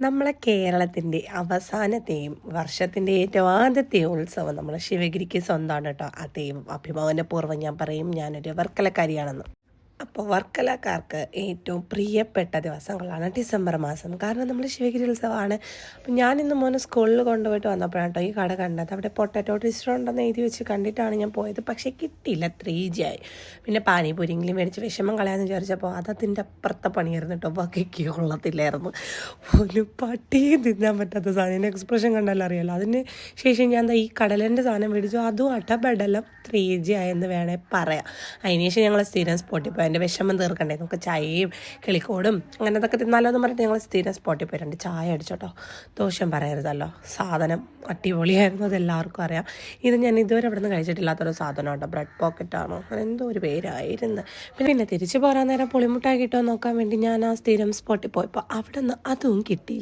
നമ്മളെ കേരളത്തിൻ്റെ അവസാനത്തെയും വർഷത്തിൻ്റെ ഏറ്റവും ആദ്യത്തെയും ഉത്സവം നമ്മളെ ശിവഗിരിക്ക് സ്വന്തമാണ് കേട്ടോ. അതേയും അഭിമാനപൂർവ്വം ഞാൻ പറയും, ഞാനൊരു വർക്കലക്കാരിയാണെന്ന്. അപ്പോൾ വർക്കലക്കാർക്ക് ഏറ്റവും പ്രിയപ്പെട്ട ദിവസങ്ങളാണ് ഡിസംബർ മാസം. കാരണം നമ്മൾ ശിവഗിരി ഉത്സവമാണ്. അപ്പം ഞാനിന്ന് മോനെ സ്കൂളിൽ കൊണ്ടുപോയിട്ട് വന്നപ്പോഴാണ് കേട്ടോ ഈ കട കണ്ടത്. അവിടെ പൊട്ടാറ്റോ റെസ്റ്റോറൻ്റ് എന്ന് എഴുതി വെച്ച് കണ്ടിട്ടാണ് ഞാൻ പോയത്. പക്ഷേ കിട്ടിയില്ല, 3G ആയി. പിന്നെ പാനിപൂരിയെങ്കിലും മേടിച്ച് വിഷമം കളയാമെന്ന് വിചാരിച്ചപ്പോൾ അതതിൻ്റെ അപ്പുറത്തെ പണിയായിരുന്നു കേട്ടോ. ബാക്കിക്ക് കൊള്ളത്തില്ലായിരുന്നു. ഒരു പട്ടിയെ തിന്നാൻ പറ്റാത്ത സാധനം. എൻ്റെ എക്സ്പ്രഷൻ കണ്ടാലും അറിയാമല്ലോ. അതിന് ശേഷം ഞാൻ ഈ കടലൻ്റെ സാധനം മേടിച്ചു. അതും അടബെടലം 3G ആയെന്ന് വേണേൽ പറയാം. അതിനുശേഷം ഞങ്ങൾ സ്ഥിരം സ്പോട്ടിൽ പോയി. എൻ്റെ വിഷമം തീർക്കണ്ടേ, നമുക്ക് ചായയും കിളിക്കോടും അങ്ങനത്തൊക്കെ തിന്നാലോ എന്ന് പറഞ്ഞിട്ട് ഞങ്ങൾ സ്ഥിരം സ്പോട്ടിൽ പോയി 2 ചായ അടിച്ചോട്ടോ. ദോഷം പറയരുതല്ലോ, സാധനം അടിപൊളിയായിരുന്നു, അതെല്ലാവർക്കും അറിയാം. ഇത് ഞാൻ ഇതുവരെ അവിടെ നിന്ന് കഴിച്ചിട്ടില്ലാത്തൊരു സാധനം കേട്ടോ. ബ്രെഡ് പോക്കറ്റാണോ അങ്ങനെ എന്തോ ഒരു പേരായിരുന്നു. പിന്നെ തിരിച്ച് പോരാൻ നേരം പുളിമുട്ടായി കിട്ടുമോ നോക്കാൻ വേണ്ടി ഞാൻ ആ സ്ഥിരം സ്പോട്ടിൽ പോയപ്പോൾ അവിടെ നിന്ന് അതും കിട്ടി.